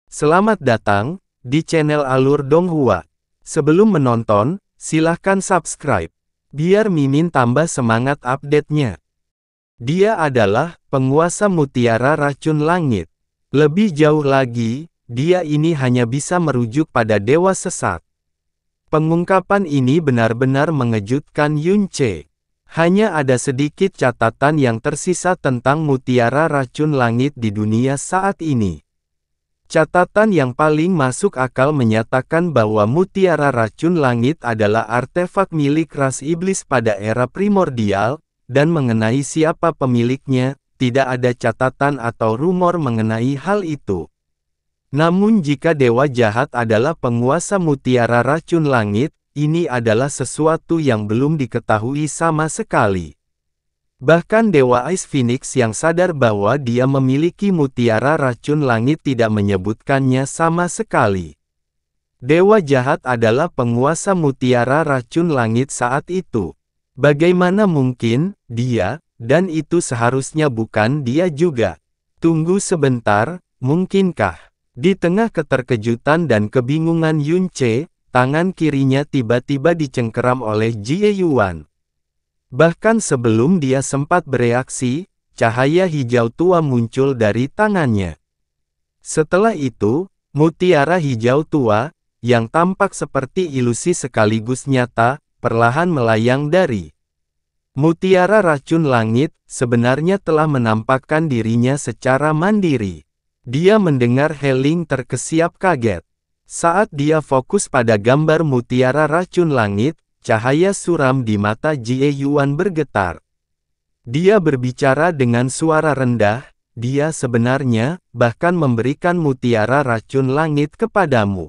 Selamat datang di channel Alur Donghua. Sebelum menonton, silahkan subscribe, biar Mimin tambah semangat update-nya. Dia adalah penguasa mutiara racun langit. Lebih jauh lagi, dia ini hanya bisa merujuk pada dewa sesat. Pengungkapan ini benar-benar mengejutkan Yunce. Hanya ada sedikit catatan yang tersisa tentang mutiara racun langit di dunia saat ini. Catatan yang paling masuk akal menyatakan bahwa mutiara racun langit adalah artefak milik ras iblis pada era primordial, dan mengenai siapa pemiliknya, tidak ada catatan atau rumor mengenai hal itu. Namun jika dewa jahat adalah penguasa mutiara racun langit, ini adalah sesuatu yang belum diketahui sama sekali. Bahkan Dewa Ice Phoenix yang sadar bahwa dia memiliki mutiara racun langit tidak menyebutkannya sama sekali. Dewa jahat adalah penguasa mutiara racun langit saat itu. Bagaimana mungkin, dia, dan itu seharusnya bukan dia juga. Tunggu sebentar, mungkinkah? Di tengah keterkejutan dan kebingungan Yunce, tangan kirinya tiba-tiba dicengkeram oleh Jie Yuan. Bahkan sebelum dia sempat bereaksi, cahaya hijau tua muncul dari tangannya. Setelah itu, mutiara hijau tua, yang tampak seperti ilusi sekaligus nyata, perlahan melayang dari mutiara racun langit, sebenarnya telah menampakkan dirinya secara mandiri. Dia mendengar Heling terkesiap kaget. Saat dia fokus pada gambar mutiara racun langit, cahaya suram di mata Jie Yuan bergetar. Dia berbicara dengan suara rendah, dia sebenarnya, bahkan memberikan mutiara racun langit kepadamu.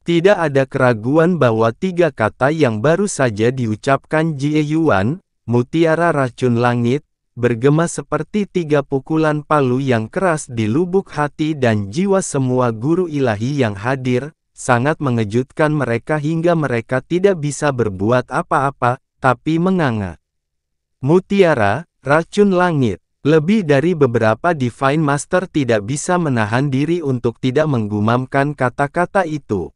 Tidak ada keraguan bahwa tiga kata yang baru saja diucapkan Jie Yuan, mutiara racun langit, bergema seperti tiga pukulan palu yang keras di lubuk hati dan jiwa semua guru ilahi yang hadir, sangat mengejutkan mereka hingga mereka tidak bisa berbuat apa-apa, tapi menganga. Mutiara, racun langit. Lebih dari beberapa Divine Master tidak bisa menahan diri untuk tidak menggumamkan kata-kata itu.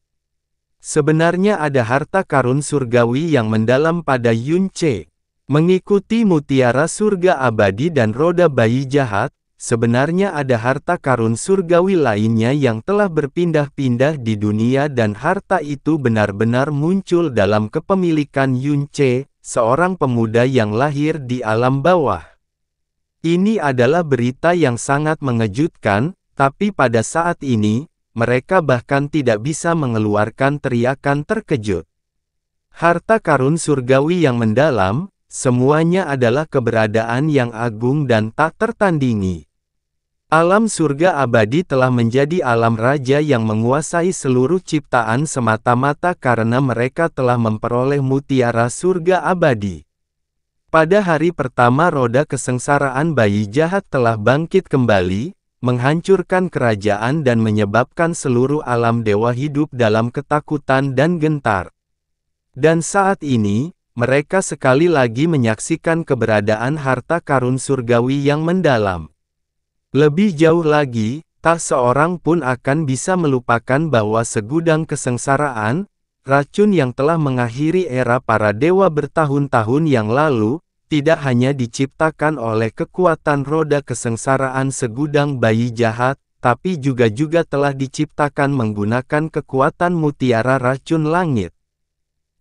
Sebenarnya ada harta karun surgawi yang mendalam pada Yunce. Mengikuti mutiara surga abadi dan roda bayi jahat, sebenarnya ada harta karun surgawi lainnya yang telah berpindah-pindah di dunia dan harta itu benar-benar muncul dalam kepemilikan Yunce, seorang pemuda yang lahir di alam bawah. Ini adalah berita yang sangat mengejutkan, tapi pada saat ini, mereka bahkan tidak bisa mengeluarkan teriakan terkejut. Harta karun surgawi yang mendalam, semuanya adalah keberadaan yang agung dan tak tertandingi. Alam surga abadi telah menjadi alam raja yang menguasai seluruh ciptaan semata-mata karena mereka telah memperoleh mutiara surga abadi. Pada hari pertama roda kesengsaraan bayi jahat telah bangkit kembali, menghancurkan kerajaan dan menyebabkan seluruh alam dewa hidup dalam ketakutan dan gentar. Dan saat ini, mereka sekali lagi menyaksikan keberadaan harta karun surgawi yang mendalam. Lebih jauh lagi, tak seorang pun akan bisa melupakan bahwa segudang kesengsaraan, racun yang telah mengakhiri era para dewa bertahun-tahun yang lalu, tidak hanya diciptakan oleh kekuatan roda kesengsaraan segudang bayi jahat, tapi juga telah diciptakan menggunakan kekuatan mutiara racun langit.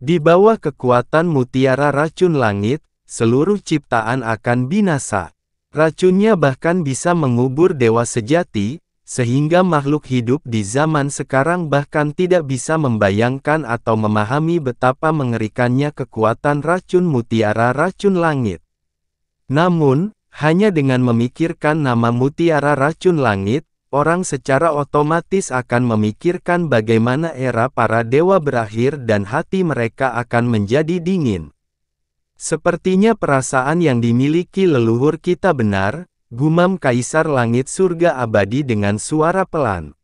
Di bawah kekuatan mutiara racun langit, seluruh ciptaan akan binasa. Racunnya bahkan bisa mengubur dewa sejati, sehingga makhluk hidup di zaman sekarang bahkan tidak bisa membayangkan atau memahami betapa mengerikannya kekuatan racun mutiara racun langit. Namun, hanya dengan memikirkan nama mutiara racun langit, orang secara otomatis akan memikirkan bagaimana era para dewa berakhir dan hati mereka akan menjadi dingin. Sepertinya perasaan yang dimiliki leluhur kita benar, gumam Kaisar Langit Surga Abadi dengan suara pelan.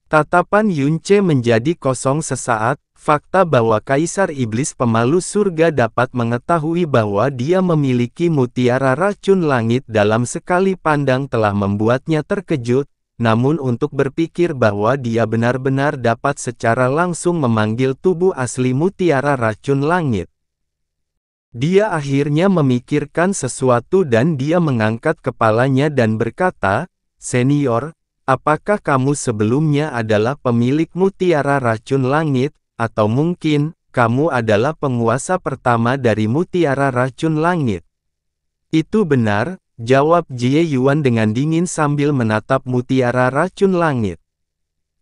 Tatapan Yunce menjadi kosong sesaat, fakta bahwa Kaisar Iblis Pemalu Surga dapat mengetahui bahwa dia memiliki mutiara racun langit dalam sekali pandang telah membuatnya terkejut, namun untuk berpikir bahwa dia benar-benar dapat secara langsung memanggil tubuh asli mutiara racun langit. Dia akhirnya memikirkan sesuatu dan dia mengangkat kepalanya dan berkata, "Senior, apakah kamu sebelumnya adalah pemilik mutiara racun langit, atau mungkin, kamu adalah penguasa pertama dari mutiara racun langit?" "Itu benar," jawab Jie Yuan dengan dingin sambil menatap mutiara racun langit.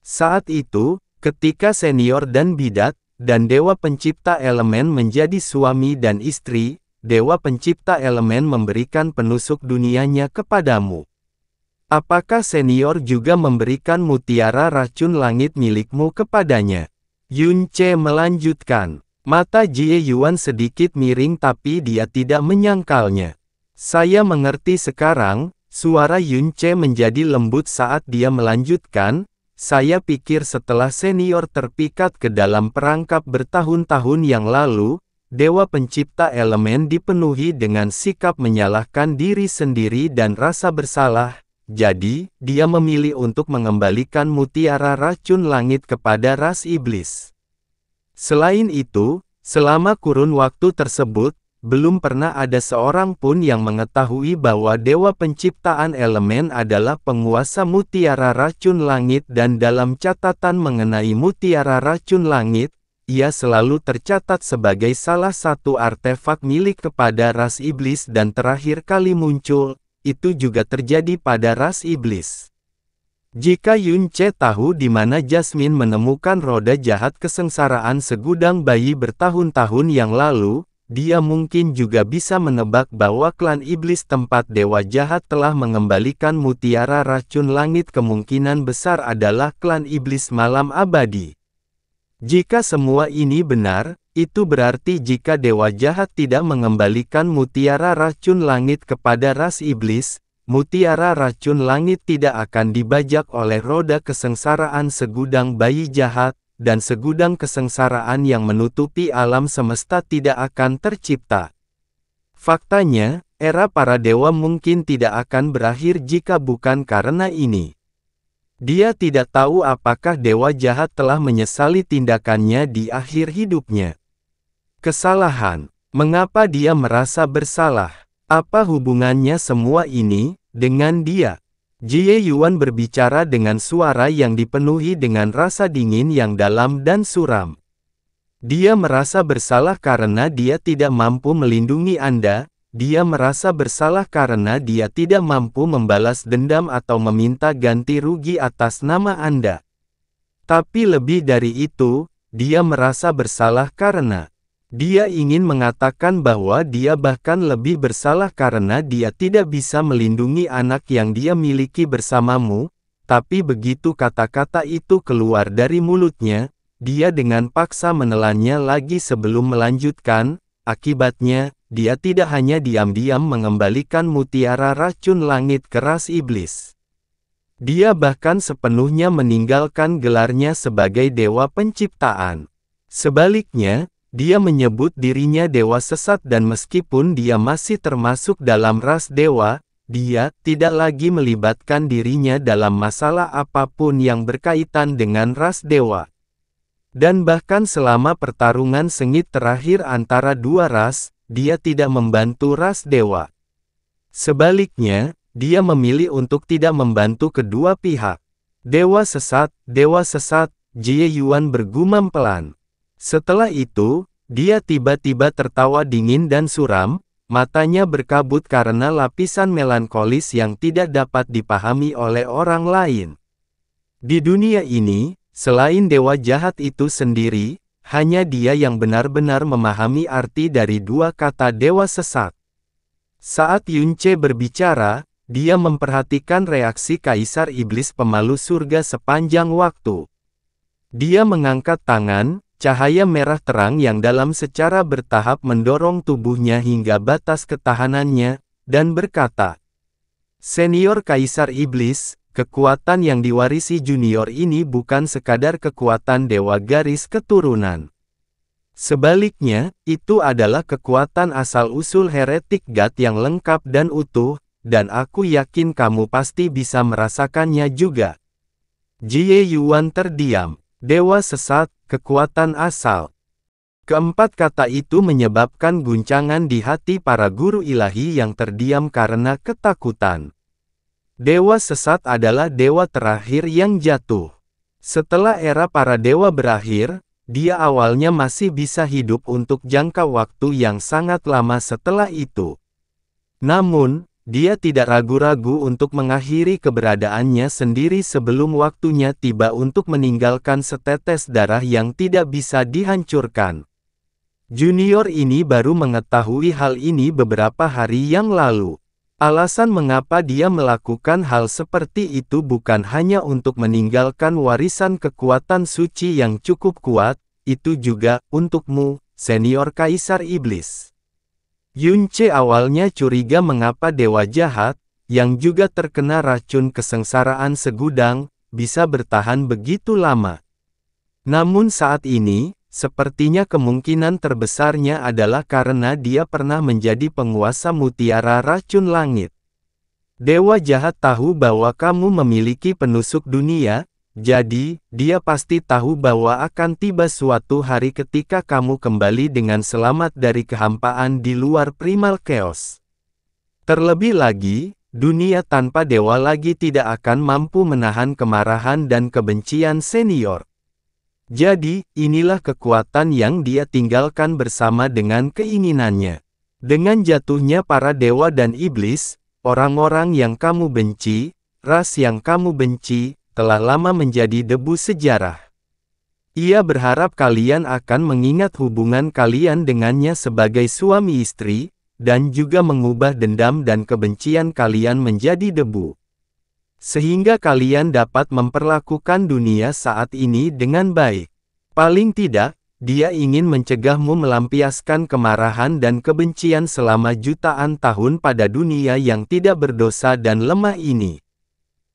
Saat itu, ketika senior dan bidat, dan Dewa Pencipta Elemen menjadi suami dan istri, Dewa Pencipta Elemen memberikan penusuk dunianya kepadamu. Apakah senior juga memberikan mutiara racun langit milikmu kepadanya? Yun Ce melanjutkan. Mata Jie Yuan sedikit miring tapi dia tidak menyangkalnya. "Saya mengerti sekarang," suara Yun Ce menjadi lembut saat dia melanjutkan, "saya pikir setelah senior terpikat ke dalam perangkap bertahun-tahun yang lalu, Dewa Pencipta Elemen dipenuhi dengan sikap menyalahkan diri sendiri dan rasa bersalah, jadi, dia memilih untuk mengembalikan mutiara racun langit kepada ras iblis. Selain itu, selama kurun waktu tersebut, belum pernah ada seorang pun yang mengetahui bahwa Dewa Penciptaan Elemen adalah penguasa mutiara racun langit dan dalam catatan mengenai mutiara racun langit, ia selalu tercatat sebagai salah satu artefak milik kepada ras iblis dan terakhir kali muncul, itu juga terjadi pada ras iblis. Jika Yun Ce tahu di mana Jasmine menemukan roda jahat kesengsaraan segudang bayi bertahun-tahun yang lalu, dia mungkin juga bisa menebak bahwa klan iblis tempat dewa jahat telah mengembalikan mutiara racun langit kemungkinan besar adalah klan iblis malam abadi. Jika semua ini benar, itu berarti jika dewa jahat tidak mengembalikan mutiara racun langit kepada ras iblis, mutiara racun langit tidak akan dibajak oleh roda kesengsaraan segudang bayi jahat, dan segudang kesengsaraan yang menutupi alam semesta tidak akan tercipta. Faktanya, era para dewa mungkin tidak akan berakhir jika bukan karena ini. Dia tidak tahu apakah dewa jahat telah menyesali tindakannya di akhir hidupnya. Kesalahan. Mengapa dia merasa bersalah? Apa hubungannya semua ini dengan dia? Jie Yuan berbicara dengan suara yang dipenuhi dengan rasa dingin yang dalam dan suram. Dia merasa bersalah karena dia tidak mampu melindungi Anda, dia merasa bersalah karena dia tidak mampu membalas dendam atau meminta ganti rugi atas nama Anda. Tapi lebih dari itu, dia merasa bersalah karena dia ingin mengatakan bahwa dia bahkan lebih bersalah karena dia tidak bisa melindungi anak yang dia miliki bersamamu, tapi begitu kata-kata itu keluar dari mulutnya, dia dengan paksa menelannya lagi sebelum melanjutkan, akibatnya, dia tidak hanya diam-diam mengembalikan mutiara racun langit ke ras iblis. Dia bahkan sepenuhnya meninggalkan gelarnya sebagai dewa penciptaan. Sebaliknya, dia menyebut dirinya dewa sesat dan meskipun dia masih termasuk dalam ras dewa, dia tidak lagi melibatkan dirinya dalam masalah apapun yang berkaitan dengan ras dewa. Dan bahkan selama pertarungan sengit terakhir antara dua ras, dia tidak membantu ras dewa. Sebaliknya, dia memilih untuk tidak membantu kedua pihak. Dewa sesat, Jie Yuan bergumam pelan. Setelah itu, dia tiba-tiba tertawa dingin dan suram, matanya berkabut karena lapisan melankolis yang tidak dapat dipahami oleh orang lain. Di dunia ini, selain dewa jahat itu sendiri, hanya dia yang benar-benar memahami arti dari dua kata dewa sesat. Saat Yun Ce berbicara, dia memperhatikan reaksi Kaisar Iblis Pemalu Surga sepanjang waktu. Dia mengangkat tangan, cahaya merah terang yang dalam secara bertahap mendorong tubuhnya hingga batas ketahanannya, dan berkata, "Senior Kaisar Iblis, kekuatan yang diwarisi junior ini bukan sekadar kekuatan dewa garis keturunan. Sebaliknya, itu adalah kekuatan asal-usul heretik God yang lengkap dan utuh, dan aku yakin kamu pasti bisa merasakannya juga. Jie Yuan terdiam. Dewa sesat, kekuatan asal. Keempat kata itu menyebabkan guncangan di hati para guru ilahi yang terdiam karena ketakutan. Dewa sesat adalah dewa terakhir yang jatuh. Setelah era para dewa berakhir, dia awalnya masih bisa hidup untuk jangka waktu yang sangat lama setelah itu. Namun, dia tidak ragu-ragu untuk mengakhiri keberadaannya sendiri sebelum waktunya tiba untuk meninggalkan setetes darah yang tidak bisa dihancurkan. Junior ini baru mengetahui hal ini beberapa hari yang lalu. Alasan mengapa dia melakukan hal seperti itu bukan hanya untuk meninggalkan warisan kekuatan suci yang cukup kuat, itu juga untukmu, senior Kaisar Iblis. Yunce awalnya curiga mengapa dewa jahat, yang juga terkena racun kesengsaraan segudang, bisa bertahan begitu lama. Namun saat ini, sepertinya kemungkinan terbesarnya adalah karena dia pernah menjadi penguasa mutiara racun langit. Dewa jahat tahu bahwa kamu memiliki penusuk dunia, jadi, dia pasti tahu bahwa akan tiba suatu hari ketika kamu kembali dengan selamat dari kehampaan di luar Primal Chaos. Terlebih lagi, dunia tanpa dewa lagi tidak akan mampu menahan kemarahan dan kebencian senior. Jadi, inilah kekuatan yang dia tinggalkan bersama dengan keinginannya. Dengan jatuhnya para dewa dan iblis, orang-orang yang kamu benci, ras yang kamu benci, telah lama menjadi debu sejarah. Ia berharap kalian akan mengingat hubungan kalian dengannya sebagai suami istri, dan juga mengubah dendam dan kebencian kalian menjadi debu. Sehingga kalian dapat memperlakukan dunia saat ini dengan baik. Paling tidak, dia ingin mencegahmu melampiaskan kemarahan dan kebencian selama jutaan tahun pada dunia yang tidak berdosa dan lemah ini.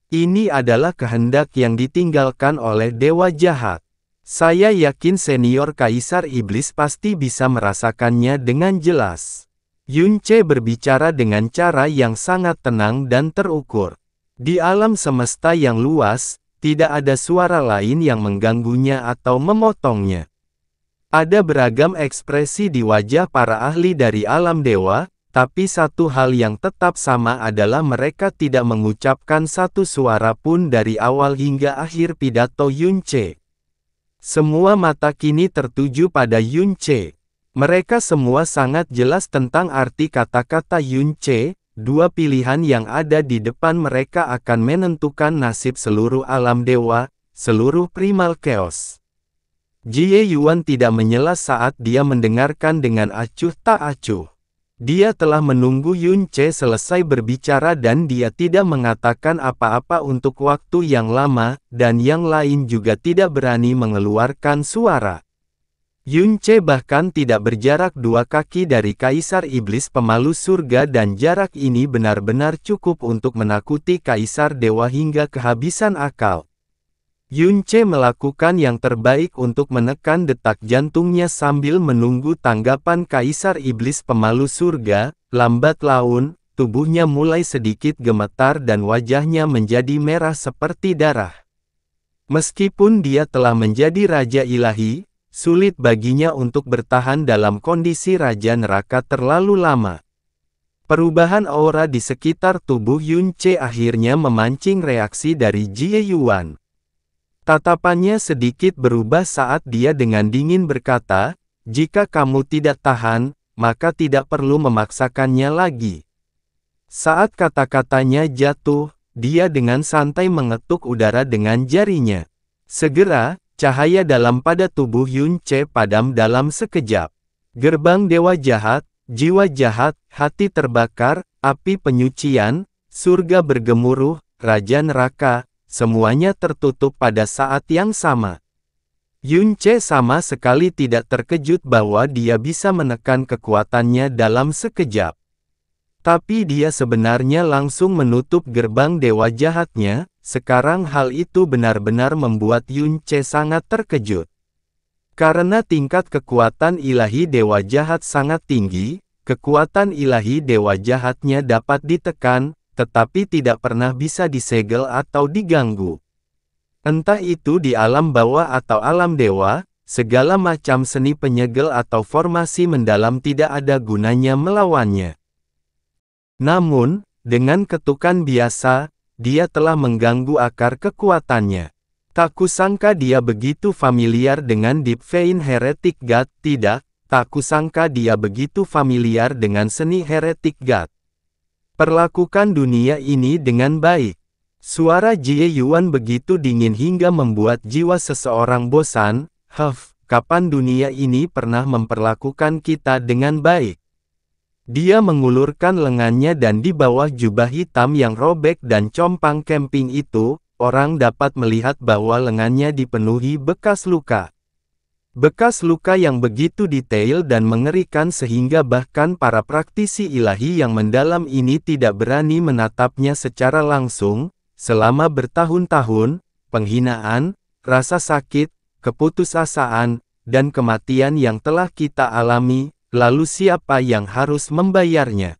Ini adalah kehendak yang ditinggalkan oleh dewa jahat. Saya yakin senior Kaisar Iblis pasti bisa merasakannya dengan jelas. Yunce berbicara dengan cara yang sangat tenang dan terukur. Di alam semesta yang luas, tidak ada suara lain yang mengganggunya atau memotongnya. Ada beragam ekspresi di wajah para ahli dari alam dewa, tapi satu hal yang tetap sama adalah mereka tidak mengucapkan satu suara pun dari awal hingga akhir pidato Yunce. Semua mata kini tertuju pada Yunce. Mereka semua sangat jelas tentang arti kata-kata Yunce. Dua pilihan yang ada di depan mereka akan menentukan nasib seluruh alam dewa, seluruh Primal Chaos. Jie Yuan tidak menyela saat dia mendengarkan dengan acuh tak acuh. Dia telah menunggu Yunce selesai berbicara dan dia tidak mengatakan apa-apa untuk waktu yang lama, dan yang lain juga tidak berani mengeluarkan suara. Yunce bahkan tidak berjarak 2 kaki dari Kaisar Iblis pemalu surga dan jarak ini benar-benar cukup untuk menakuti Kaisar Dewa hingga kehabisan akal. Yunce melakukan yang terbaik untuk menekan detak jantungnya sambil menunggu tanggapan Kaisar Iblis pemalu surga. Lambat laun, tubuhnya mulai sedikit gemetar dan wajahnya menjadi merah seperti darah. Meskipun dia telah menjadi Raja Ilahi, sulit baginya untuk bertahan dalam kondisi Raja Neraka terlalu lama. Perubahan aura di sekitar tubuh Yunce akhirnya memancing reaksi dari Jie Yuan. Tatapannya sedikit berubah saat dia dengan dingin berkata, "Jika kamu tidak tahan, maka tidak perlu memaksakannya lagi." Saat kata-katanya jatuh, dia dengan santai mengetuk udara dengan jarinya. Segera, cahaya dalam pada tubuh Yunce padam dalam sekejap. Gerbang dewa jahat, jiwa jahat, hati terbakar, api penyucian, surga bergemuruh, Raja Neraka, semuanya tertutup pada saat yang sama. Yunce sama sekali tidak terkejut bahwa dia bisa menekan kekuatannya dalam sekejap. Tapi dia sebenarnya langsung menutup gerbang dewa jahatnya. Sekarang hal itu benar-benar membuat Yunce sangat terkejut. Karena tingkat kekuatan ilahi dewa jahat sangat tinggi, kekuatan ilahi dewa jahatnya dapat ditekan, tetapi tidak pernah bisa disegel atau diganggu. Entah itu di alam bawah atau alam dewa, segala macam seni penyegel atau formasi mendalam tidak ada gunanya melawannya. Namun, dengan ketukan biasa, dia telah mengganggu akar kekuatannya. Tak kusangka dia begitu familiar dengan Deep Vein Heretic God, tidak, tak kusangka dia begitu familiar dengan seni Heretic God. Perlakukan dunia ini dengan baik. Suara Jie Yuan begitu dingin hingga membuat jiwa seseorang bosan. Kapan dunia ini pernah memperlakukan kita dengan baik? Dia mengulurkan lengannya dan di bawah jubah hitam yang robek dan compang camping itu, orang dapat melihat bahwa lengannya dipenuhi bekas luka. Bekas luka yang begitu detail dan mengerikan sehingga bahkan para praktisi ilahi yang mendalam ini tidak berani menatapnya secara langsung. Selama bertahun-tahun, penghinaan, rasa sakit, keputusasaan, dan kematian yang telah kita alami, lalu siapa yang harus membayarnya?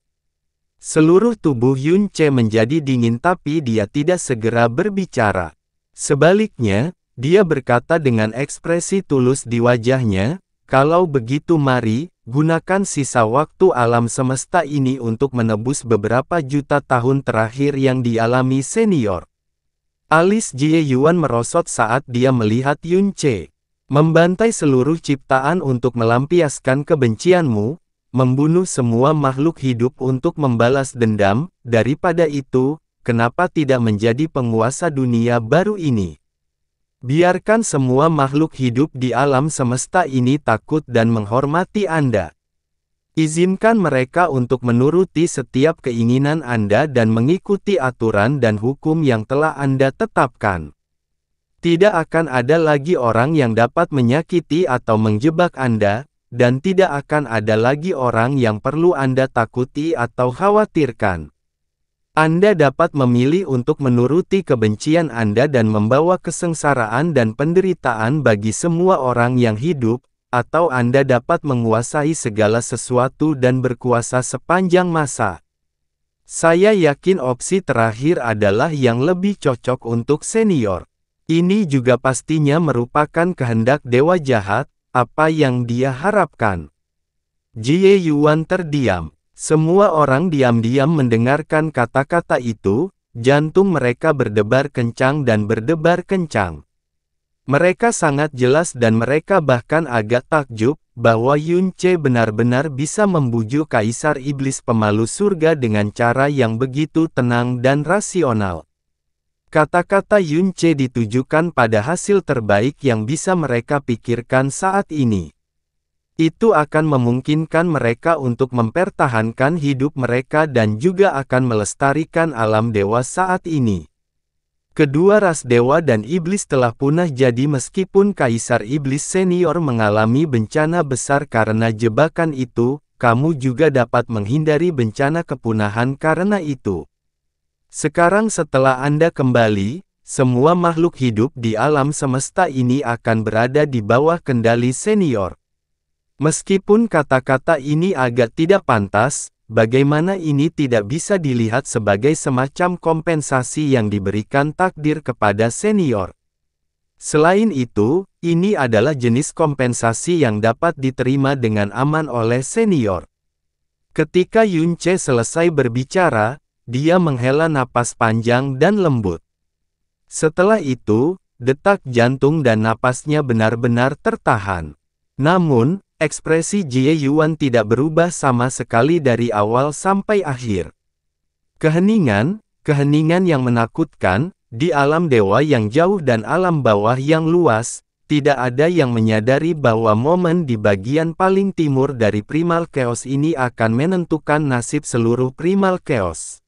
Seluruh tubuh Yun Ce menjadi dingin tapi dia tidak segera berbicara. Sebaliknya, dia berkata dengan ekspresi tulus di wajahnya, "Kalau begitu mari, gunakan sisa waktu alam semesta ini untuk menebus beberapa juta tahun terakhir yang dialami senior." Alis Jie Yuan merosot saat dia melihat Yun Ce. Membantai seluruh ciptaan untuk melampiaskan kebencianmu, membunuh semua makhluk hidup untuk membalas dendam, daripada itu, kenapa tidak menjadi penguasa dunia baru ini? Biarkan semua makhluk hidup di alam semesta ini takut dan menghormati Anda. Izinkan mereka untuk menuruti setiap keinginan Anda dan mengikuti aturan dan hukum yang telah Anda tetapkan. Tidak akan ada lagi orang yang dapat menyakiti atau menjebak Anda, dan tidak akan ada lagi orang yang perlu Anda takuti atau khawatirkan. Anda dapat memilih untuk menuruti kebencian Anda dan membawa kesengsaraan dan penderitaan bagi semua orang yang hidup, atau Anda dapat menguasai segala sesuatu dan berkuasa sepanjang masa. Saya yakin opsi terakhir adalah yang lebih cocok untuk senior. Ini juga pastinya merupakan kehendak dewa jahat, apa yang dia harapkan. Jie Yuan terdiam. Semua orang diam-diam mendengarkan kata-kata itu, jantung mereka berdebar kencang dan berdebar kencang. Mereka sangat jelas dan mereka bahkan agak takjub, bahwa Yun Ce benar-benar bisa membujuk Kaisar Iblis Pemalu Surga dengan cara yang begitu tenang dan rasional. Kata-kata Yun Ce ditujukan pada hasil terbaik yang bisa mereka pikirkan saat ini. Itu akan memungkinkan mereka untuk mempertahankan hidup mereka dan juga akan melestarikan alam dewa saat ini. Kedua ras dewa dan iblis telah punah jadi meskipun Kaisar Iblis Senior mengalami bencana besar karena jebakan itu, kamu juga dapat menghindari bencana kepunahan karena itu. Sekarang setelah Anda kembali, semua makhluk hidup di alam semesta ini akan berada di bawah kendali senior. Meskipun kata-kata ini agak tidak pantas, bagaimana ini tidak bisa dilihat sebagai semacam kompensasi yang diberikan takdir kepada senior. Selain itu, ini adalah jenis kompensasi yang dapat diterima dengan aman oleh senior. Ketika Yun Ce selesai berbicara, dia menghela napas panjang dan lembut. Setelah itu, detak jantung dan napasnya benar-benar tertahan. Namun, ekspresi Jie Yuan tidak berubah sama sekali dari awal sampai akhir. Keheningan yang menakutkan, di alam dewa yang jauh dan alam bawah yang luas, tidak ada yang menyadari bahwa momen di bagian paling timur dari Primal Chaos ini akan menentukan nasib seluruh Primal Chaos.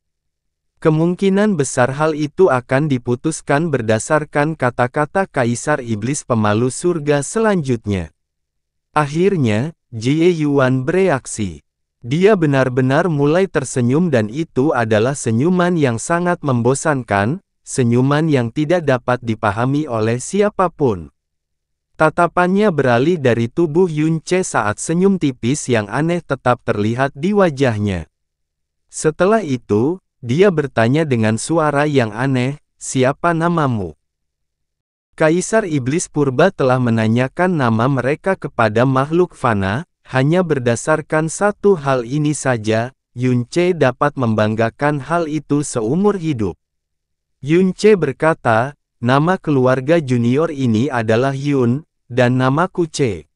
Kemungkinan besar hal itu akan diputuskan berdasarkan kata-kata Kaisar Iblis Pemalu Surga selanjutnya. Akhirnya, Jie Yuan bereaksi. Dia benar-benar mulai tersenyum dan itu adalah senyuman yang sangat membosankan, senyuman yang tidak dapat dipahami oleh siapapun. Tatapannya beralih dari tubuh Yun Ce saat senyum tipis yang aneh tetap terlihat di wajahnya. Setelah itu, dia bertanya dengan suara yang aneh, "Siapa namamu?" Kaisar Iblis Purba telah menanyakan nama mereka kepada makhluk fana, hanya berdasarkan satu hal ini saja, Yunce dapat membanggakan hal itu seumur hidup. Yunce berkata, "Nama keluarga junior ini adalah Yun, dan namaku Ce."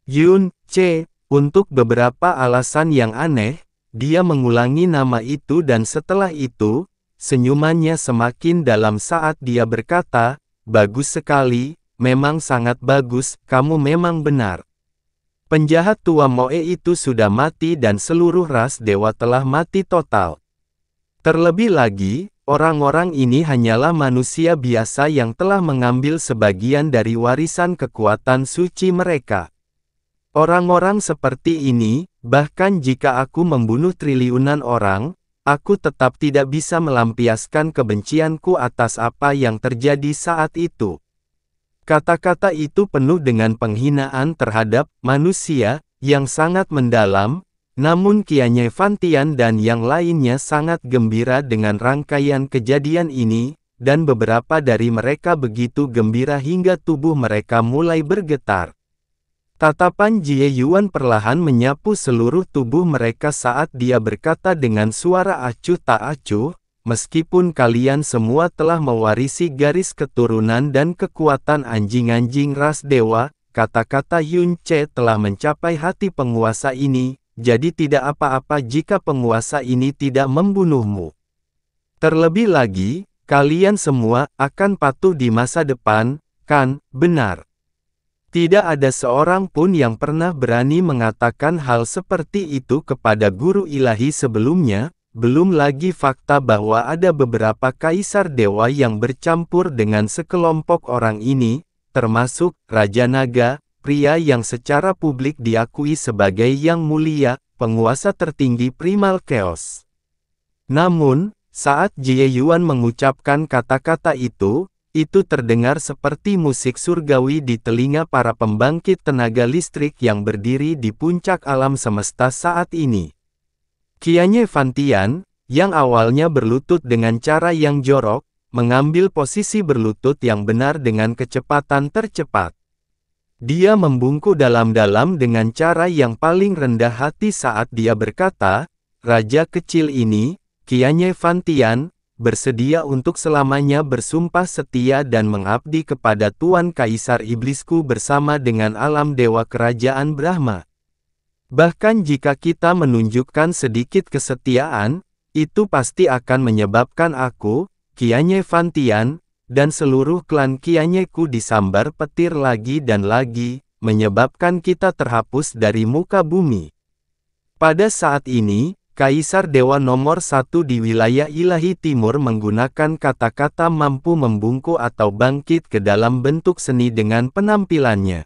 Yun, Ce, untuk beberapa alasan yang aneh, dia mengulangi nama itu dan setelah itu, senyumannya semakin dalam saat dia berkata, "Bagus sekali, memang sangat bagus, kamu memang benar." Penjahat tua Moe itu sudah mati dan seluruh ras dewa telah mati total. Terlebih lagi, orang-orang ini hanyalah manusia biasa yang telah mengambil sebagian dari warisan kekuatan suci mereka. Orang-orang seperti ini, bahkan jika aku membunuh triliunan orang, aku tetap tidak bisa melampiaskan kebencianku atas apa yang terjadi saat itu. Kata-kata itu penuh dengan penghinaan terhadap manusia yang sangat mendalam, namun Qianye Fantian dan yang lainnya sangat gembira dengan rangkaian kejadian ini, dan beberapa dari mereka begitu gembira hingga tubuh mereka mulai bergetar. Tatapan Jie Yuan perlahan menyapu seluruh tubuh mereka saat dia berkata dengan suara acuh tak acuh, "Meskipun kalian semua telah mewarisi garis keturunan dan kekuatan anjing-anjing ras dewa, kata-kata Yun Ce telah mencapai hati penguasa ini, jadi tidak apa-apa jika penguasa ini tidak membunuhmu. Terlebih lagi, kalian semua akan patuh di masa depan, kan, benar?" Tidak ada seorang pun yang pernah berani mengatakan hal seperti itu kepada guru ilahi sebelumnya, belum lagi fakta bahwa ada beberapa kaisar dewa yang bercampur dengan sekelompok orang ini, termasuk Raja Naga, pria yang secara publik diakui sebagai yang mulia, penguasa tertinggi Primal Chaos. Namun, saat Jie Yuan mengucapkan kata-kata itu terdengar seperti musik surgawi di telinga para pembangkit tenaga listrik yang berdiri di puncak alam semesta saat ini. Qianye Fantian, yang awalnya berlutut dengan cara yang jorok, mengambil posisi berlutut yang benar dengan kecepatan tercepat. Dia membungkuk dalam-dalam dengan cara yang paling rendah hati saat dia berkata, "Raja kecil ini, Qianye Fantian, bersedia untuk selamanya bersumpah setia dan mengabdi kepada Tuan Kaisar Iblisku bersama dengan alam dewa kerajaan Brahma. Bahkan jika kita menunjukkan sedikit kesetiaan, itu pasti akan menyebabkan aku, Qianye Fantian, dan seluruh klan Qianye-ku disambar petir lagi dan lagi, menyebabkan kita terhapus dari muka bumi." Pada saat ini, Kaisar Dewa nomor 1 di wilayah ilahi timur menggunakan kata-kata mampu membungkuk atau bangkit ke dalam bentuk seni dengan penampilannya.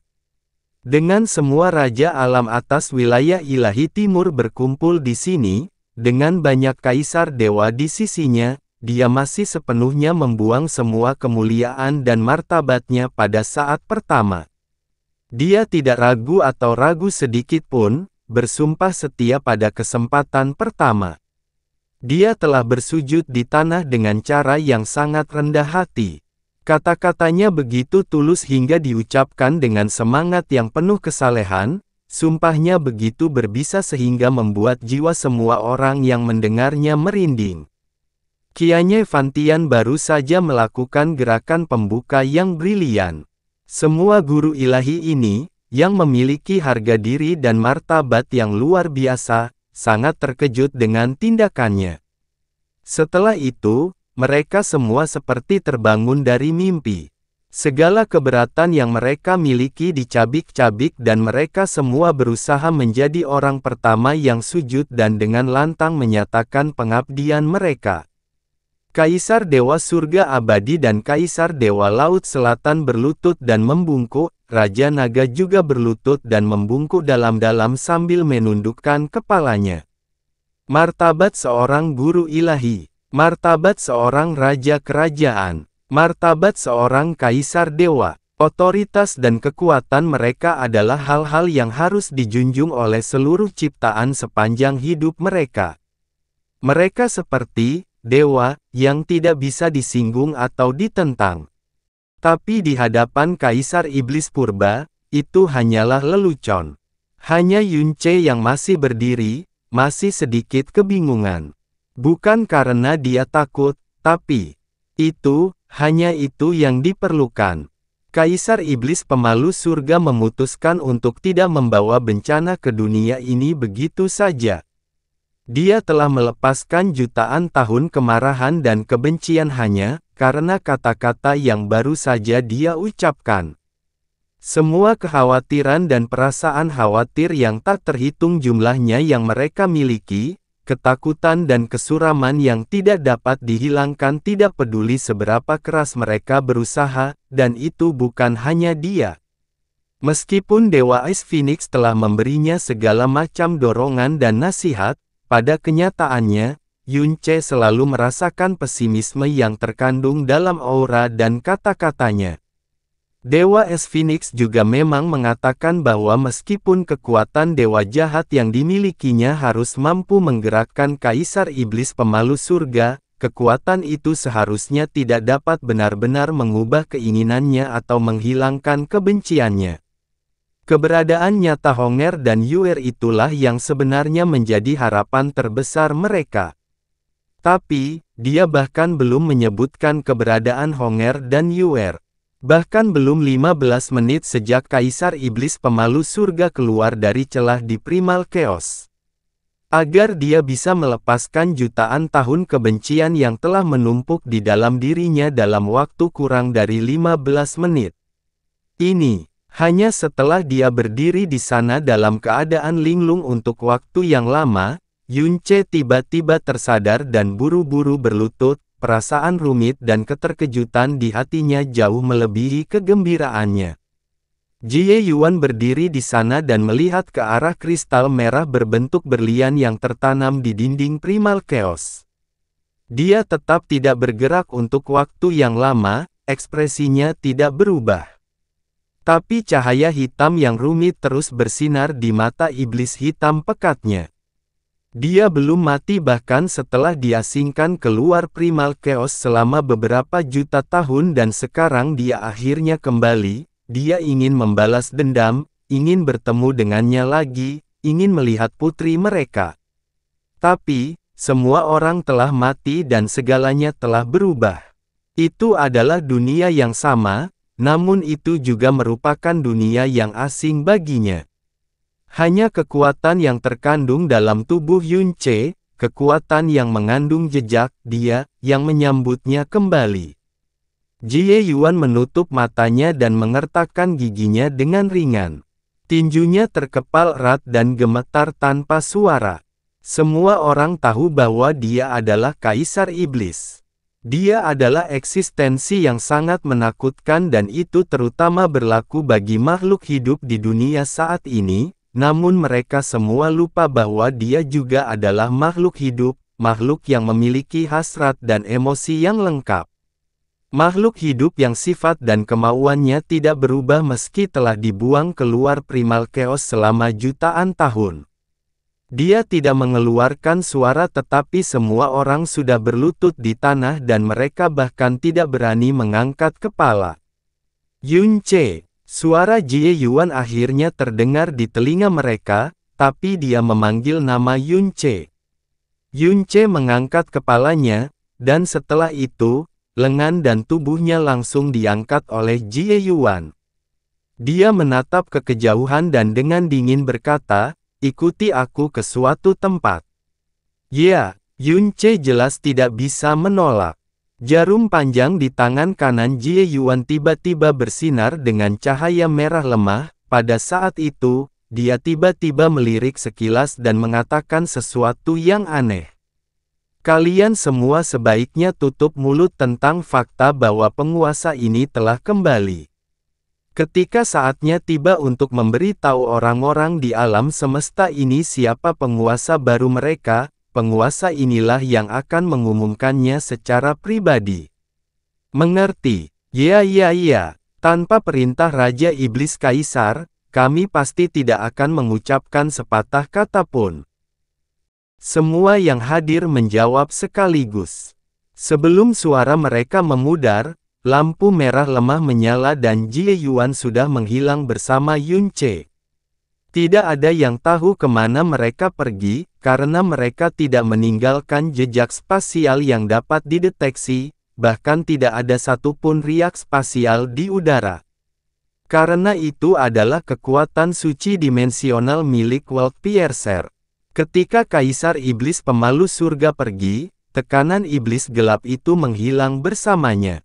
Dengan semua raja alam atas wilayah ilahi timur berkumpul di sini, dengan banyak kaisar dewa di sisinya, dia masih sepenuhnya membuang semua kemuliaan dan martabatnya pada saat pertama. Dia tidak ragu atau ragu sedikit pun, bersumpah setia pada kesempatan pertama. Dia telah bersujud di tanah dengan cara yang sangat rendah hati. Kata-katanya begitu tulus hingga diucapkan dengan semangat yang penuh kesalehan, sumpahnya begitu berbisa sehingga membuat jiwa semua orang yang mendengarnya merinding. Qianye Fantian baru saja melakukan gerakan pembuka yang brilian. Semua guru ilahi ini, yang memiliki harga diri dan martabat yang luar biasa, sangat terkejut dengan tindakannya. Setelah itu, mereka semua seperti terbangun dari mimpi. Segala keberatan yang mereka miliki dicabik-cabik dan mereka semua berusaha menjadi orang pertama yang sujud dan dengan lantang menyatakan pengabdian mereka. Kaisar Dewa Surga Abadi dan Kaisar Dewa Laut Selatan berlutut dan membungkuk, Raja Naga juga berlutut dan membungkuk dalam-dalam sambil menundukkan kepalanya. Martabat seorang guru ilahi, martabat seorang raja kerajaan, martabat seorang kaisar dewa, otoritas dan kekuatan mereka adalah hal-hal yang harus dijunjung oleh seluruh ciptaan sepanjang hidup mereka. Mereka seperti dewa yang tidak bisa disinggung atau ditentang. Tapi di hadapan Kaisar Iblis Purba, itu hanyalah lelucon. Hanya Yunce yang masih berdiri, masih sedikit kebingungan. Bukan karena dia takut, tapi hanya itu yang diperlukan. Kaisar Iblis Pemalu Surga memutuskan untuk tidak membawa bencana ke dunia ini begitu saja. Dia telah melepaskan jutaan tahun kemarahan dan kebencian hanya karena kata-kata yang baru saja dia ucapkan. Semua kekhawatiran dan perasaan khawatir yang tak terhitung jumlahnya yang mereka miliki, ketakutan dan kesuraman yang tidak dapat dihilangkan tidak peduli seberapa keras mereka berusaha, dan itu bukan hanya dia. Meskipun Dewa Ice Phoenix telah memberinya segala macam dorongan dan nasihat, pada kenyataannya, Yunce selalu merasakan pesimisme yang terkandung dalam aura dan kata-katanya. Dewa Es Phoenix juga memang mengatakan bahwa meskipun kekuatan dewa jahat yang dimilikinya harus mampu menggerakkan Kaisar Iblis Pemalu Surga, kekuatan itu seharusnya tidak dapat benar-benar mengubah keinginannya atau menghilangkan kebenciannya. Keberadaan nyata Honger dan Yuer itulah yang sebenarnya menjadi harapan terbesar mereka. Tapi, dia bahkan belum menyebutkan keberadaan Honger dan Yuer. Bahkan belum 15 menit sejak Kaisar Iblis Pemalu Surga keluar dari celah di Primal Chaos. Agar dia bisa melepaskan jutaan tahun kebencian yang telah menumpuk di dalam dirinya dalam waktu kurang dari 15 menit. Ini hanya setelah dia berdiri di sana dalam keadaan linglung untuk waktu yang lama, Yunce tiba-tiba tersadar dan buru-buru berlutut, perasaan rumit dan keterkejutan di hatinya jauh melebihi kegembiraannya. Jie Yuan berdiri di sana dan melihat ke arah kristal merah berbentuk berlian yang tertanam di dinding Primal Chaos. Dia tetap tidak bergerak untuk waktu yang lama, ekspresinya tidak berubah. Tapi cahaya hitam yang rumit terus bersinar di mata iblis hitam pekatnya. Dia belum mati bahkan setelah diasingkan keluar Primal Chaos selama beberapa juta tahun dan sekarang dia akhirnya kembali. Dia ingin membalas dendam, ingin bertemu dengannya lagi, ingin melihat putri mereka. Tapi, semua orang telah mati dan segalanya telah berubah. Itu adalah dunia yang sama. Namun itu juga merupakan dunia yang asing baginya. Hanya kekuatan yang terkandung dalam tubuh Yunce, kekuatan yang mengandung jejak dia, yang menyambutnya kembali. Jie Yuan menutup matanya dan mengertakkan giginya dengan ringan. Tinjunya terkepal erat dan gemetar tanpa suara. Semua orang tahu bahwa dia adalah Kaisar Iblis. Dia adalah eksistensi yang sangat menakutkan dan itu terutama berlaku bagi makhluk hidup di dunia saat ini, namun mereka semua lupa bahwa dia juga adalah makhluk hidup, makhluk yang memiliki hasrat dan emosi yang lengkap. Makhluk hidup yang sifat dan kemauannya tidak berubah meski telah dibuang keluar Primal Chaos selama jutaan tahun. Dia tidak mengeluarkan suara tetapi semua orang sudah berlutut di tanah dan mereka bahkan tidak berani mengangkat kepala. Yunce, suara Jie Yuan akhirnya terdengar di telinga mereka, tapi dia memanggil nama Yunce. Yunce mengangkat kepalanya, dan setelah itu, lengan dan tubuhnya langsung diangkat oleh Jie Yuan. Dia menatap ke kejauhan dan dengan dingin berkata, "Ikuti aku ke suatu tempat." Ya, Yunce jelas tidak bisa menolak. Jarum panjang di tangan kanan Jie Yuan tiba-tiba bersinar dengan cahaya merah lemah. Pada saat itu, dia tiba-tiba melirik sekilas dan mengatakan sesuatu yang aneh. "Kalian semua sebaiknya tutup mulut tentang fakta bahwa penguasa ini telah kembali. Ketika saatnya tiba untuk memberitahu orang-orang di alam semesta ini siapa penguasa baru mereka, penguasa inilah yang akan mengumumkannya secara pribadi." "Mengerti? Ya. Tanpa perintah Raja Iblis Kaisar, kami pasti tidak akan mengucapkan sepatah kata pun." Semua yang hadir menjawab sekaligus. Sebelum suara mereka memudar, lampu merah lemah menyala dan Jie Yuan sudah menghilang bersama Yun Ce. Tidak ada yang tahu kemana mereka pergi, karena mereka tidak meninggalkan jejak spasial yang dapat dideteksi, bahkan tidak ada satupun riak spasial di udara. Karena itu adalah kekuatan suci dimensional milik World Piercer. Ketika Kaisar Iblis Pemalu Surga pergi, tekanan iblis gelap itu menghilang bersamanya.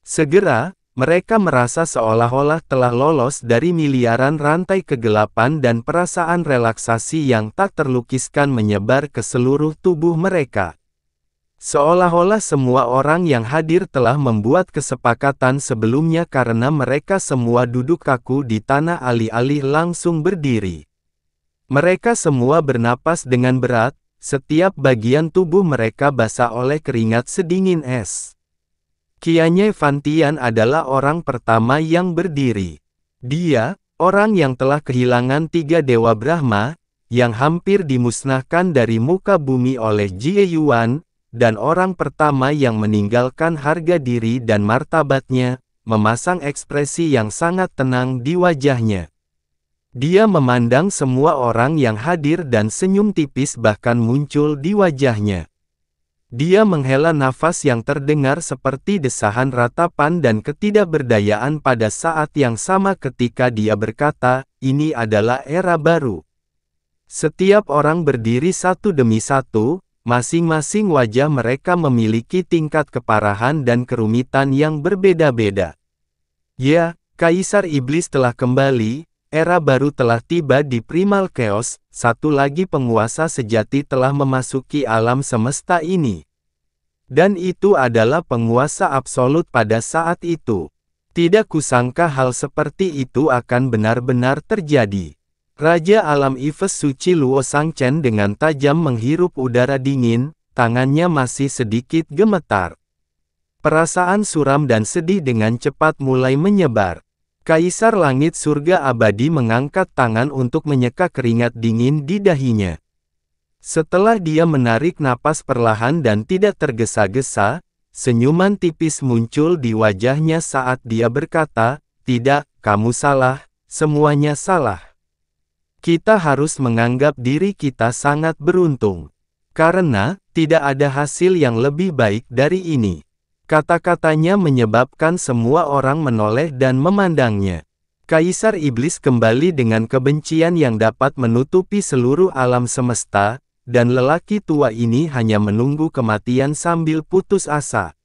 Segera, mereka merasa seolah-olah telah lolos dari miliaran rantai kegelapan dan perasaan relaksasi yang tak terlukiskan menyebar ke seluruh tubuh mereka. Seolah-olah semua orang yang hadir telah membuat kesepakatan sebelumnya karena mereka semua duduk kaku di tanah alih-alih langsung berdiri. Mereka semua bernapas dengan berat, setiap bagian tubuh mereka basah oleh keringat sedingin es. Qianye Fantian adalah orang pertama yang berdiri. Dia, orang yang telah kehilangan 3 Dewa Brahma, yang hampir dimusnahkan dari muka bumi oleh Jie Yuan, dan orang pertama yang meninggalkan harga diri dan martabatnya, memasang ekspresi yang sangat tenang di wajahnya. Dia memandang semua orang yang hadir dan senyum tipis bahkan muncul di wajahnya. Dia menghela nafas yang terdengar seperti desahan ratapan dan ketidakberdayaan pada saat yang sama ketika dia berkata, "Ini adalah era baru." Setiap orang berdiri satu demi satu, masing-masing wajah mereka memiliki tingkat keparahan dan kerumitan yang berbeda-beda. Ya, Kaisar Iblis telah kembali. Era baru telah tiba di Primal Chaos, satu lagi penguasa sejati telah memasuki alam semesta ini. Dan itu adalah penguasa absolut pada saat itu. Tidak kusangka hal seperti itu akan benar-benar terjadi. Raja alam Yves Suci Luo Shangchen dengan tajam menghirup udara dingin, tangannya masih sedikit gemetar. Perasaan suram dan sedih dengan cepat mulai menyebar. Kaisar Langit Surga Abadi mengangkat tangan untuk menyeka keringat dingin di dahinya. Setelah dia menarik napas perlahan dan tidak tergesa-gesa, senyuman tipis muncul di wajahnya saat dia berkata, "Tidak, kamu salah, semuanya salah. Kita harus menganggap diri kita sangat beruntung. Karena, tidak ada hasil yang lebih baik dari ini." Kata-katanya menyebabkan semua orang menoleh dan memandangnya. Kaisar Iblis kembali dengan kebencian yang dapat menutupi seluruh alam semesta, dan lelaki tua ini hanya menunggu kematian sambil putus asa.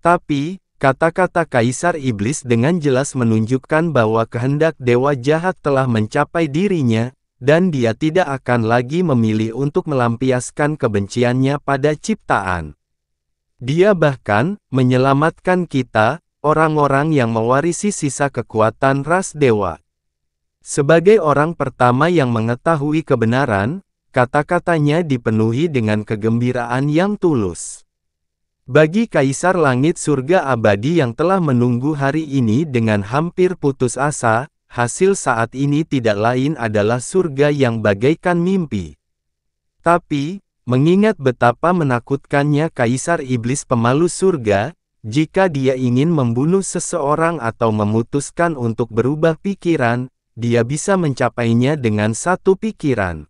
Tapi, kata-kata Kaisar Iblis dengan jelas menunjukkan bahwa kehendak dewa jahat telah mencapai dirinya, dan dia tidak akan lagi memilih untuk melampiaskan kebenciannya pada ciptaan. Dia bahkan menyelamatkan kita, orang-orang yang mewarisi sisa kekuatan ras dewa. Sebagai orang pertama yang mengetahui kebenaran, kata-katanya dipenuhi dengan kegembiraan yang tulus. Bagi Kaisar Langit Surga Abadi yang telah menunggu hari ini dengan hampir putus asa, hasil saat ini tidak lain adalah surga yang bagaikan mimpi. Tapi, mengingat betapa menakutkannya Kaisar Iblis Pemalu Surga, jika dia ingin membunuh seseorang atau memutuskan untuk berubah pikiran, dia bisa mencapainya dengan satu pikiran.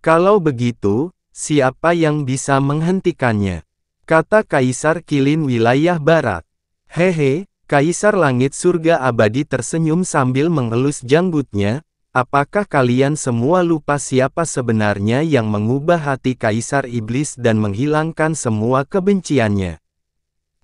Kalau begitu, siapa yang bisa menghentikannya? Kata Kaisar Kilin Wilayah Barat. Hehe, Kaisar Langit Surga Abadi tersenyum sambil mengelus janggutnya. Apakah kalian semua lupa siapa sebenarnya yang mengubah hati Kaisar Iblis dan menghilangkan semua kebenciannya?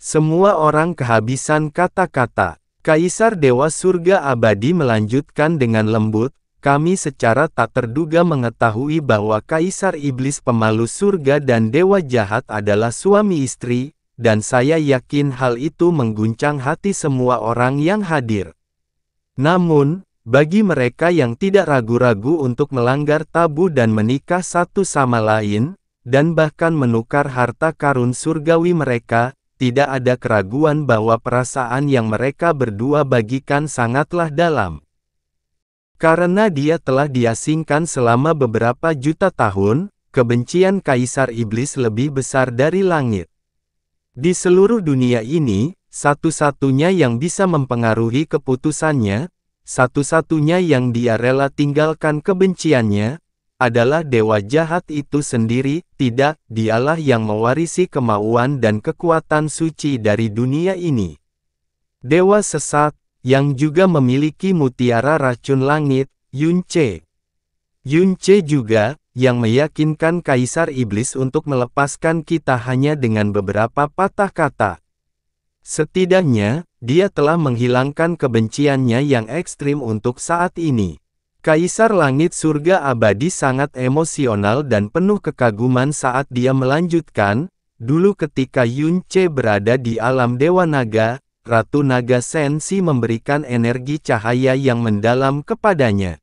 Semua orang kehabisan kata-kata. Kaisar Dewa Surga Abadi melanjutkan dengan lembut, kami secara tak terduga mengetahui bahwa Kaisar Iblis Pemalu Surga dan Dewa Jahat adalah suami istri, dan saya yakin hal itu mengguncang hati semua orang yang hadir. Namun, bagi mereka yang tidak ragu-ragu untuk melanggar tabu dan menikah satu sama lain, dan bahkan menukar harta karun surgawi mereka, tidak ada keraguan bahwa perasaan yang mereka berdua bagikan sangatlah dalam. Karena dia telah diasingkan selama beberapa juta tahun, kebencian Kaisar Iblis lebih besar dari langit. Di seluruh dunia ini, satu-satunya yang bisa mempengaruhi keputusannya, satu-satunya yang dia rela tinggalkan kebenciannya, adalah dewa jahat itu sendiri. Tidak, dialah yang mewarisi kemauan dan kekuatan suci dari dunia ini. Dewa sesat, yang juga memiliki mutiara racun langit, Yunce. Yunce juga, yang meyakinkan Kaisar Iblis untuk melepaskan kita hanya dengan beberapa patah kata. Setidaknya, dia telah menghilangkan kebenciannya yang ekstrim untuk saat ini. Kaisar Langit Surga Abadi sangat emosional dan penuh kekaguman saat dia melanjutkan, dulu ketika Yunce berada di alam Dewa Naga, Ratu Naga Sensi memberikan energi cahaya yang mendalam kepadanya.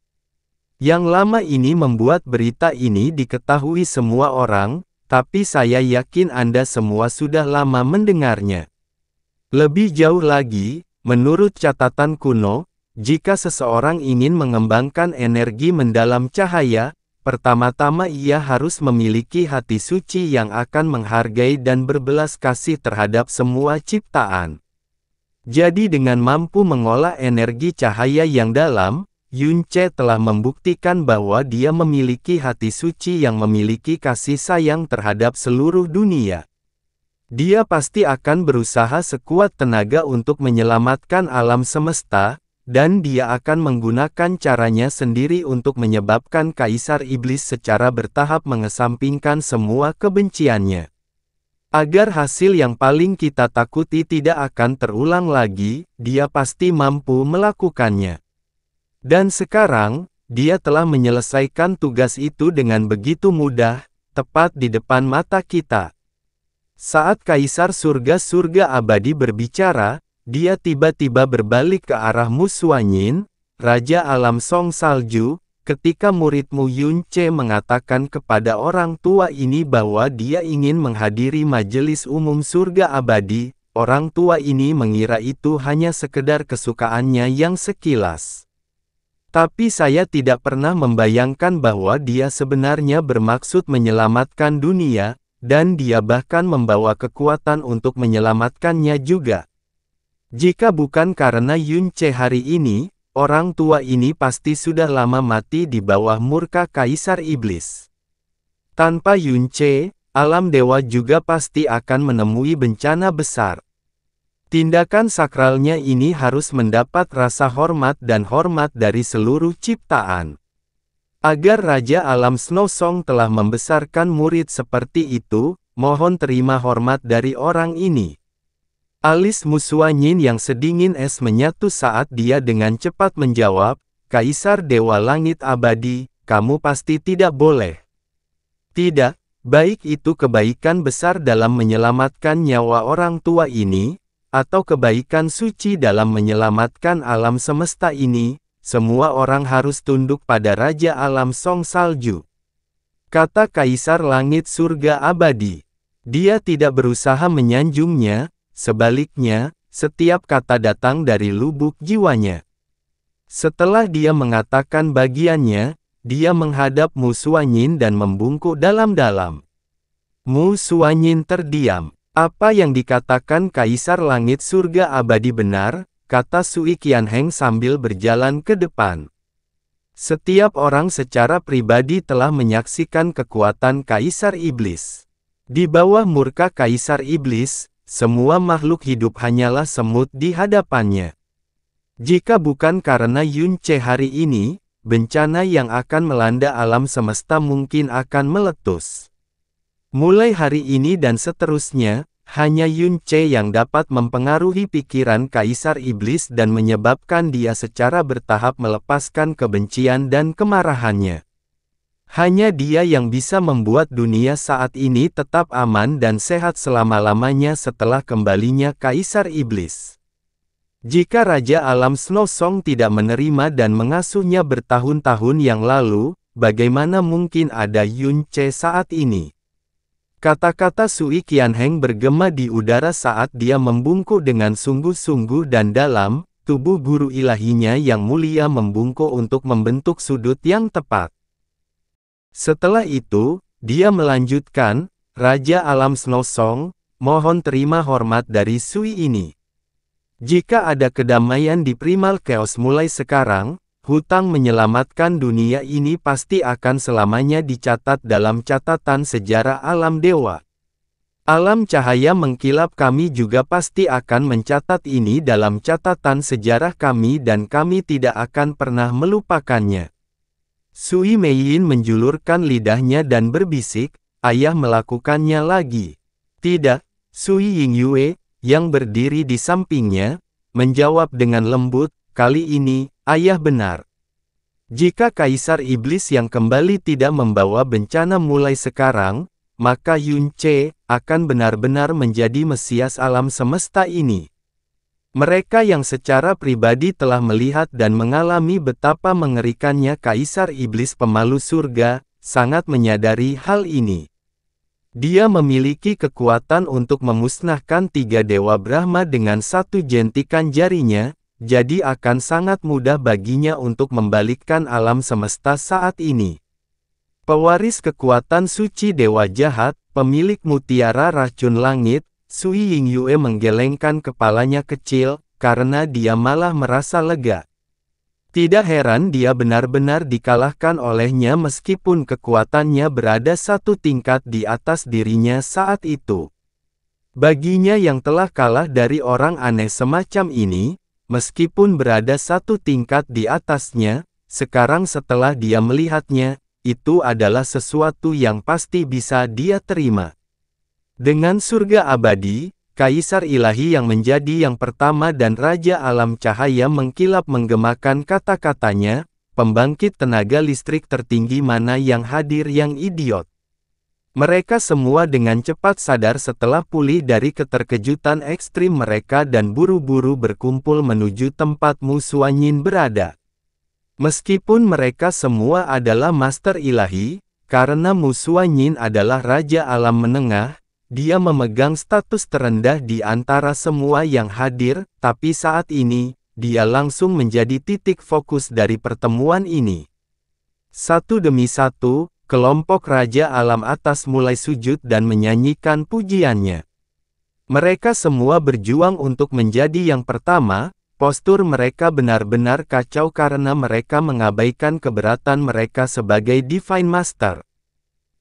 Yang lama ini membuat berita ini diketahui semua orang, tapi saya yakin Anda semua sudah lama mendengarnya. Lebih jauh lagi, menurut catatan kuno, jika seseorang ingin mengembangkan energi mendalam cahaya, pertama-tama ia harus memiliki hati suci yang akan menghargai dan berbelas kasih terhadap semua ciptaan. Jadi dengan mampu mengolah energi cahaya yang dalam, Yunce telah membuktikan bahwa dia memiliki hati suci yang memiliki kasih sayang terhadap seluruh dunia. Dia pasti akan berusaha sekuat tenaga untuk menyelamatkan alam semesta, dan dia akan menggunakan caranya sendiri untuk menyebabkan Kaisar Iblis secara bertahap mengesampingkan semua kebenciannya. Agar hasil yang paling kita takuti tidak akan terulang lagi, dia pasti mampu melakukannya. Dan sekarang, dia telah menyelesaikan tugas itu dengan begitu mudah, tepat di depan mata kita. Saat Kaisar Surga-Surga Abadi berbicara, dia tiba-tiba berbalik ke arah Mu Xuanyin, Raja Alam Song Salju, ketika muridmu Yunce mengatakan kepada orang tua ini bahwa dia ingin menghadiri majelis umum surga abadi, orang tua ini mengira itu hanya sekedar kesukaannya yang sekilas. Tapi saya tidak pernah membayangkan bahwa dia sebenarnya bermaksud menyelamatkan dunia, dan dia bahkan membawa kekuatan untuk menyelamatkannya juga. Jika bukan karena Yunce hari ini, orang tua ini pasti sudah lama mati di bawah murka Kaisar Iblis. Tanpa Yunce, alam dewa juga pasti akan menemui bencana besar. Tindakan sakralnya ini harus mendapat rasa hormat dan hormat dari seluruh ciptaan. Agar Raja Alam Snow Song telah membesarkan murid seperti itu, mohon terima hormat dari orang ini. Alis Mu Xuanyin yang sedingin es menyatu saat dia dengan cepat menjawab, Kaisar Dewa Langit Abadi, kamu pasti tidak boleh. Tidak, baik itu kebaikan besar dalam menyelamatkan nyawa orang tua ini, atau kebaikan suci dalam menyelamatkan alam semesta ini, semua orang harus tunduk pada Raja Alam Song Salju. Kata Kaisar Langit Surga Abadi. Dia tidak berusaha menyanjungnya, sebaliknya, setiap kata datang dari lubuk jiwanya. Setelah dia mengatakan bagiannya, dia menghadap Mu Xuanyin dan membungkuk dalam-dalam. Mu Xuanyin terdiam. Apa yang dikatakan Kaisar Langit Surga Abadi benar, kata Sui Qianheng sambil berjalan ke depan. Setiap orang secara pribadi telah menyaksikan kekuatan Kaisar Iblis. Di bawah murka Kaisar Iblis, semua makhluk hidup hanyalah semut di hadapannya. Jika bukan karena Yunce hari ini, bencana yang akan melanda alam semesta mungkin akan meletus. Mulai hari ini dan seterusnya, hanya Yunce yang dapat mempengaruhi pikiran Kaisar Iblis dan menyebabkan dia secara bertahap melepaskan kebencian dan kemarahannya. Hanya dia yang bisa membuat dunia saat ini tetap aman dan sehat selama-lamanya setelah kembalinya Kaisar Iblis. Jika Raja Alam Snow Song tidak menerima dan mengasuhnya bertahun-tahun yang lalu, bagaimana mungkin ada Yunce saat ini? Kata-kata Sui Qianheng bergema di udara saat dia membungkuk dengan sungguh-sungguh dan dalam, tubuh guru ilahinya yang mulia membungkuk untuk membentuk sudut yang tepat. Setelah itu, Dia melanjutkan, Raja Alam Snow Song, mohon terima hormat dari Sui ini. Jika ada kedamaian di Primal Chaos mulai sekarang, hutang menyelamatkan dunia ini pasti akan selamanya dicatat dalam catatan sejarah alam dewa. Alam cahaya mengkilap, kami juga pasti akan mencatat ini dalam catatan sejarah kami dan kami tidak akan pernah melupakannya. Sui Meiyin menjulurkan lidahnya dan berbisik, ayah melakukannya lagi. Tidak, Sui Yingyue, yang berdiri di sampingnya, menjawab dengan lembut, kali ini, ayah benar. Jika Kaisar Iblis yang kembali tidak membawa bencana mulai sekarang, maka Yun Ce akan benar-benar menjadi Mesias alam semesta ini. Mereka yang secara pribadi telah melihat dan mengalami betapa mengerikannya Kaisar Iblis pemalu surga, sangat menyadari hal ini. Dia memiliki kekuatan untuk memusnahkan 3 Dewa Brahma dengan satu jentikan jarinya, jadi akan sangat mudah baginya untuk membalikkan alam semesta saat ini. Pewaris kekuatan suci Dewa Jahat, pemilik mutiara racun langit, Sui Yingyue menggelengkan kepalanya kecil, karena dia malah merasa lega. Tidak heran dia benar-benar dikalahkan olehnya meskipun kekuatannya berada satu tingkat di atas dirinya saat itu. Baginya yang telah kalah dari orang aneh semacam ini, meskipun berada satu tingkat di atasnya, sekarang setelah dia melihatnya, itu adalah sesuatu yang pasti bisa dia terima. Dengan surga abadi, Kaisar Ilahi yang menjadi yang pertama dan Raja Alam Cahaya mengkilap menggemakan kata-katanya, pembangkit tenaga listrik tertinggi mana yang hadir yang idiot. Mereka semua dengan cepat sadar setelah pulih dari keterkejutan ekstrim mereka dan buru-buru berkumpul menuju tempat Mu Suanyin berada. Meskipun mereka semua adalah Master Ilahi, karena Mu Suanyin adalah Raja Alam Menengah, dia memegang status terendah di antara semua yang hadir, tapi saat ini, dia langsung menjadi titik fokus dari pertemuan ini. Satu demi satu, kelompok Raja Alam Atas mulai sujud dan menyanyikan pujiannya. Mereka semua berjuang untuk menjadi yang pertama, postur mereka benar-benar kacau karena mereka mengabaikan keberatan mereka sebagai Divine Master.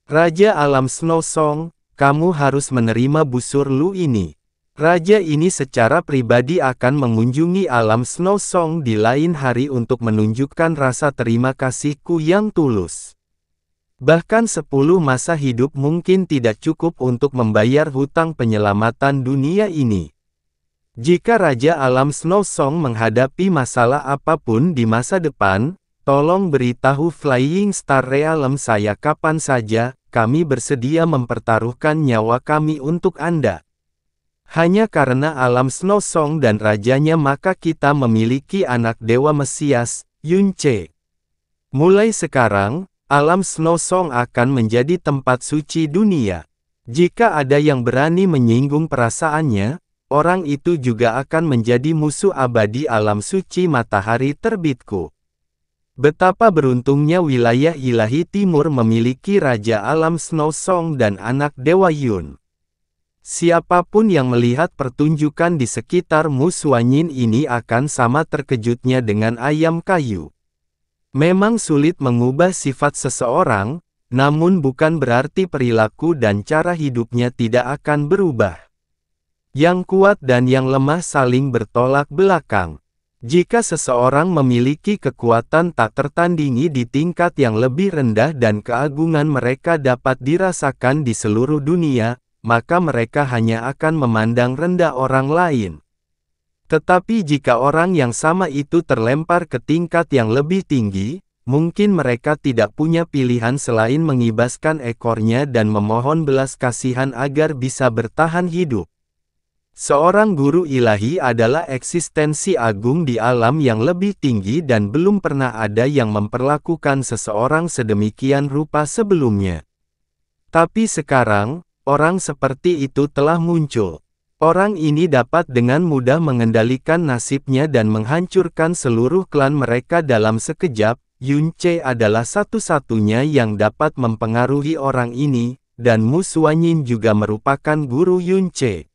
Raja Alam Snow Song, kamu harus menerima busur Lu ini. Raja ini secara pribadi akan mengunjungi alam Snow Song di lain hari untuk menunjukkan rasa terima kasihku yang tulus. Bahkan 10 masa hidup mungkin tidak cukup untuk membayar hutang penyelamatan dunia ini. Jika Raja Alam Snow Song menghadapi masalah apapun di masa depan, tolong beritahu Flying Star Realm saya kapan saja. Kami bersedia mempertaruhkan nyawa kami untuk Anda. Hanya karena alam Snow Song dan rajanya maka kita memiliki anak Dewa Mesias, Yun Ce. Mulai sekarang, alam Snow Song akan menjadi tempat suci dunia. Jika ada yang berani menyinggung perasaannya, orang itu juga akan menjadi musuh abadi alam suci matahari terbitku. Betapa beruntungnya wilayah ilahi timur memiliki Raja Alam Snow Song dan anak Dewa Yun. Siapapun yang melihat pertunjukan di sekitar Mu Suanyin ini akan sama terkejutnya dengan ayam kayu. Memang sulit mengubah sifat seseorang, namun bukan berarti perilaku dan cara hidupnya tidak akan berubah. Yang kuat dan yang lemah saling bertolak belakang. Jika seseorang memiliki kekuatan tak tertandingi di tingkat yang lebih rendah dan keagungan mereka dapat dirasakan di seluruh dunia, maka mereka hanya akan memandang rendah orang lain. Tetapi jika orang yang sama itu terlempar ke tingkat yang lebih tinggi, mungkin mereka tidak punya pilihan selain mengibaskan ekornya dan memohon belas kasihan agar bisa bertahan hidup. Seorang guru ilahi adalah eksistensi agung di alam yang lebih tinggi dan belum pernah ada yang memperlakukan seseorang sedemikian rupa sebelumnya. Tapi sekarang, orang seperti itu telah muncul. Orang ini dapat dengan mudah mengendalikan nasibnya dan menghancurkan seluruh klan mereka dalam sekejap, Yunce adalah satu-satunya yang dapat mempengaruhi orang ini, dan Mu Xuanyin juga merupakan guru Yunce.